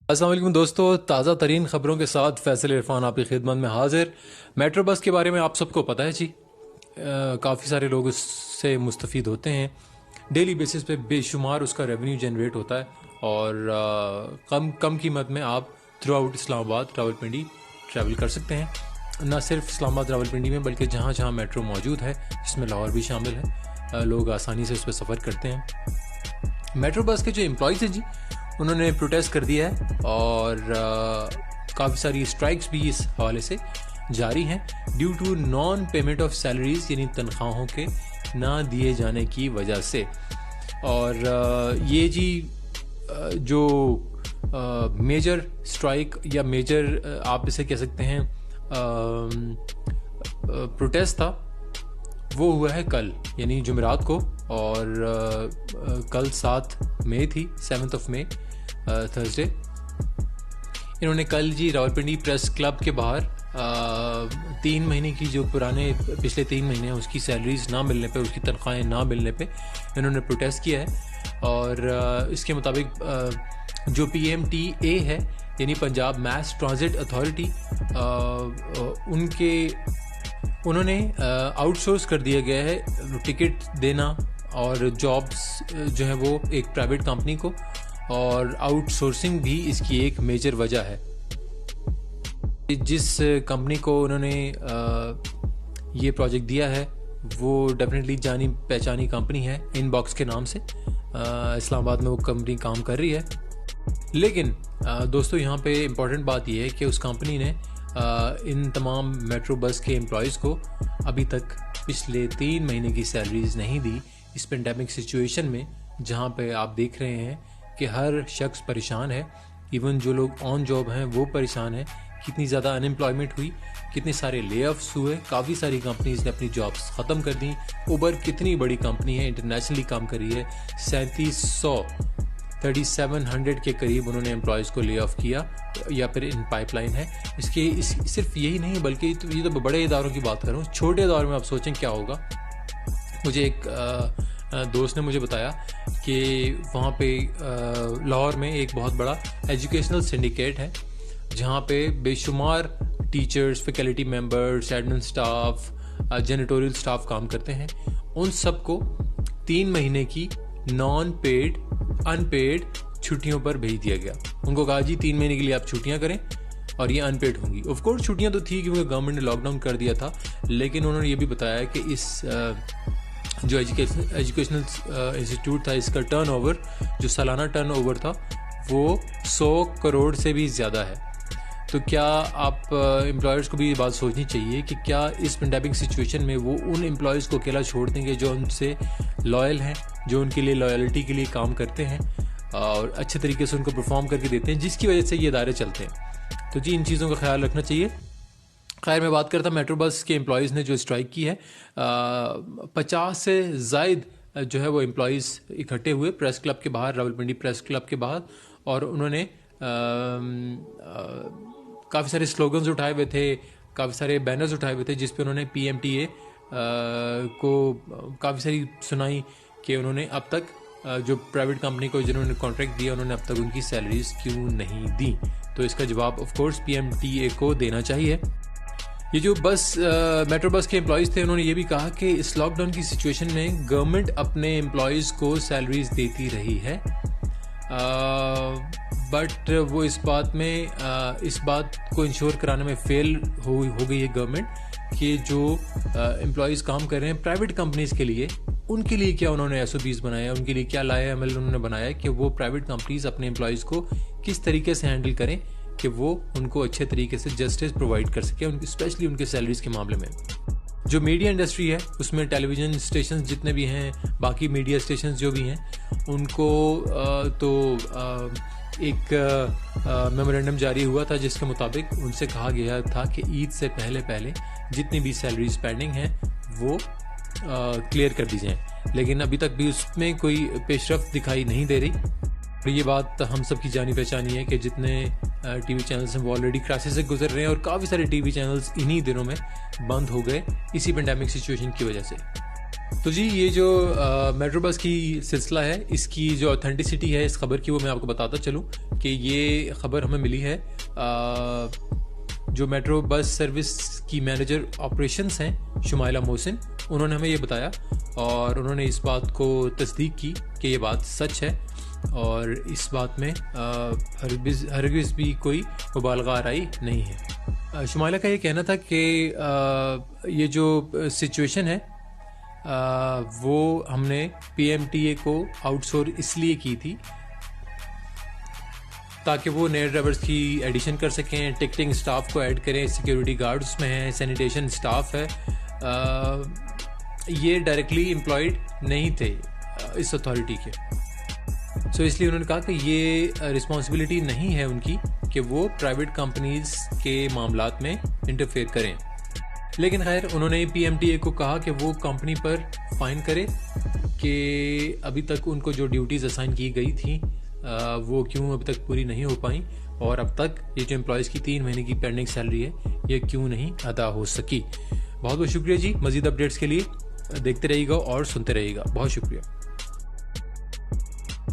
अस्सलाम वालेकुम दोस्तों, ताज़ा तरीन ख़बरों के साथ फैसल इरफान आपकी खिदमत में हाजिर। मेट्रो बस के बारे में आप सबको पता है जी। काफ़ी सारे लोग उससे मुस्तफ़ीद होते हैं। डेली बेसिस पे बेशुमार उसका रेवेन्यू जनरेट होता है और कम कम कीमत में आप through out Islamabad Rawalpindi travel कर सकते हैं। ना सिर्फ इस्लामाबाद रावलपिंडी में बल्कि जहाँ जहाँ मेट्रो मौजूद है, जिसमें लाहौर भी शामिल है, लोग आसानी से उस पर सफ़र करते हैं। मेट्रो बस के जो एम्प्लॉयज़ हैं जी, उन्होंने प्रोटेस्ट कर दिया है और काफ़ी सारी स्ट्राइक्स भी इस हवाले से जारी हैं due to non payment of salaries, यानी तनख्वाहों के ना दिए जाने की वजह से। और ये जी जो मेजर स्ट्राइक या मेजर आप इसे कह सकते हैं प्रोटेस्ट था, वो हुआ है कल यानी जुमेरात को। और कल 7 मई थी, 7 मई थर्सडे। इन्होंने कल जी रावलपिंडी प्रेस क्लब के बाहर 3 महीने की जो पिछले 3 महीने उसकी सैलरीज ना मिलने पे, उसकी तनख्वाहें ना मिलने पे इन्होंने प्रोटेस्ट किया है। और इसके मुताबिक जो PMTA है यानी पंजाब मैस ट्रांजिट अथॉरिटी, उन्होंने आउटसोर्स कर दिया गया है टिकट देना और जॉब्स जो है वो एक प्राइवेट कंपनी को, और आउटसोर्सिंग भी इसकी एक मेजर वजह है। जिस कंपनी को उन्होंने ये प्रोजेक्ट दिया है वो डेफिनेटली जानी पहचानी कंपनी है, इनबॉक्स के नाम से। इस्लामाबाद में वो कंपनी काम कर रही है। लेकिन दोस्तों, यहाँ पे इम्पॉर्टेंट बात यह है कि उस कंपनी ने इन तमाम मेट्रो बस के एम्प्लॉयज़ को अभी तक पिछले 3 महीने की सैलरीज नहीं दी। इस पेंडेमिक सिचुएशन में जहाँ पे आप देख रहे हैं कि हर शख्स परेशान है, इवन जो लोग ऑन जॉब हैं वो परेशान है। कितनी ज़्यादा अनएम्प्लॉयमेंट हुई, कितने सारे ले ऑफ्स हुए, काफ़ी सारी कंपनीज ने अपनी जॉब्स ख़त्म कर दी। उबर कितनी बड़ी कंपनी है, इंटरनेशनली काम कर रही है। 3700 के करीब उन्होंने एम्प्लॉयज़ को ले ऑफ किया या फिर इन पाइपलाइन है। सिर्फ यही नहीं बल्कि ये तो बड़े इदारों की बात कर रहा हूँ। छोटे इदारों में आप सोचें क्या होगा। मुझे एक दोस्त ने मुझे बताया कि वहाँ पे लाहौर में एक बहुत बड़ा एजुकेशनल सिंडिकेट है जहाँ पे बेशुमार teachers, faculty members, admin staff, janitorial staff काम करते हैं। उन सबको 3 महीने की नॉन पेड अनपेड छुट्टियों पर भेज दिया गया। उनको कहा जी 3 महीने के लिए आप छुट्टियाँ करें और ये अनपेड होंगी। ऑफ कोर्स छुट्टियाँ तो थी क्योंकि गवर्नमेंट ने लॉकडाउन कर दिया था, लेकिन उन्होंने ये भी बताया कि इस जो एजुकेशनल इंस्टीट्यूट था, इसका टर्नओवर, जो सालाना टर्नओवर था, वो 100 करोड़ से भी ज़्यादा है। तो क्या आप एम्प्लॉयर्स को भी ये बात सोचनी चाहिए कि क्या इस पेंडेमिक सिचुएशन में वो उन एम्प्लॉयज़ को अकेला छोड़ देंगे जो उनसे लॉयल हैं, जो उनके लिए लॉयल्टी के लिए काम करते हैं और अच्छे तरीके से उनको परफॉर्म करके देते हैं, जिसकी वजह से ये इदारे चलते हैं। तो जी इन चीज़ों का ख्याल रखना चाहिए। खैर, मैं बात करता मेट्रो बस के एम्प्लॉयज़ ने जो स्ट्राइक की है, 50 से ज़ायद जो है वो एम्प्लॉयज़ इकट्ठे हुए प्रेस क्लब के बाहर, रावलपिंडी प्रेस क्लब के बाहर, और उन्होंने काफ़ी सारे स्लोगन्स उठाए हुए थे, काफ़ी सारे बैनर्स उठाए हुए थे जिस पे उन्होंने PMTA को काफ़ी सारी सुनाई कि उन्होंने अब तक जो प्राइवेट कंपनी को जिन्होंने कॉन्ट्रैक्ट दिया, उन्होंने अब तक उनकी सैलरीज क्यों नहीं दी। तो इसका जवाब ऑफ कोर्स PMTA को देना चाहिए। ये जो मेट्रो बस के एम्प्लॉयज़ थे, उन्होंने ये भी कहा कि इस लॉकडाउन की सिचुएशन में गवर्नमेंट अपने एम्प्लॉयज़ को सैलरीज देती रही है, बट वो इस बात को इंश्योर कराने में फेल हो गई है गवर्नमेंट कि जो एम्प्लॉयज़ काम कर रहे हैं प्राइवेट कंपनीज़ के लिए, उनके लिए क्या उन्होंने SOPs बनाया, उनके लिए क्या लाया अमल उन्होंने बनाया कि वो प्राइवेट कंपनीज़ अपने एम्प्लॉयज़ को किस तरीके से हैंडल करें कि वो उनको अच्छे तरीके से जस्टिस प्रोवाइड कर सके, स्पेशली उनके सैलरीज के मामले में। जो मीडिया इंडस्ट्री है उसमें टेलीविज़न स्टेशन जितने भी हैं, बाकी मीडिया स्टेशन जो भी हैं, उनको एक मेमोरेंडम जारी हुआ था जिसके मुताबिक उनसे कहा गया था कि ईद से पहले जितनी भी सैलरीज पेंडिंग हैं वो क्लियर कर दी जाएँ, लेकिन अभी तक भी उसमें कोई पेशरफ्त दिखाई नहीं दे रही। और ये बात हम सब की जानी पहचानी है कि जितने टीवी चैनल्स हैं वो ऑलरेडी क्राइसिस से गुजर रहे हैं और काफ़ी सारे टीवी चैनल्स इन्हीं दिनों में बंद हो गए इसी पेंडेमिक सिचुएशन की वजह से। तो जी ये जो मेट्रो बस की सिलसिला है, इसकी जो ऑथेंटिसिटी है इस खबर की, वो मैं आपको बताता चलूँ कि ये खबर हमें मिली है जो मेट्रो बस सर्विस की मैनेजर ऑपरेशंस हैं शुमाइला मोहसिन, उन्होंने हमें ये बताया और उन्होंने इस बात को तस्दीक की कि ये बात सच है और इस बात में हरगिज़ भी कोई मुबालगा आराई नहीं है। शुमाइला का ये कहना था कि ये जो सिचुएशन है वो हमने PMTA को आउटसोर्स इसलिए की थी ताकि वो नए ड्राइवर्स की एडिशन कर सकें, टिकटिंग स्टाफ को ऐड करें, सिक्योरिटी गार्ड्स में हैं, सैनिटेशन स्टाफ है। ये डायरेक्टली एम्प्लॉयड नहीं थे इस अथॉरिटी के, सो इसलिए उन्होंने कहा कि ये रिस्पॉन्सिबिलिटी नहीं है उनकी कि वो प्राइवेट कंपनीज के मामलात में इंटरफेयर करें। लेकिन खैर उन्होंने PMTA को कहा कि वो कंपनी पर फाइन करे कि अभी तक उनको जो ड्यूटीज़ असाइन की गई थी वो क्यों अभी तक पूरी नहीं हो पाई और अब तक ये जो एम्प्लॉयज़ की 3 महीने की पेंडिंग सैलरी है ये क्यों नहीं अदा हो सकी। बहुत बहुत शुक्रिया जी। मज़ीद अपडेट्स के लिए देखते रहिएगा और सुनते रहिएगा। बहुत शुक्रिया।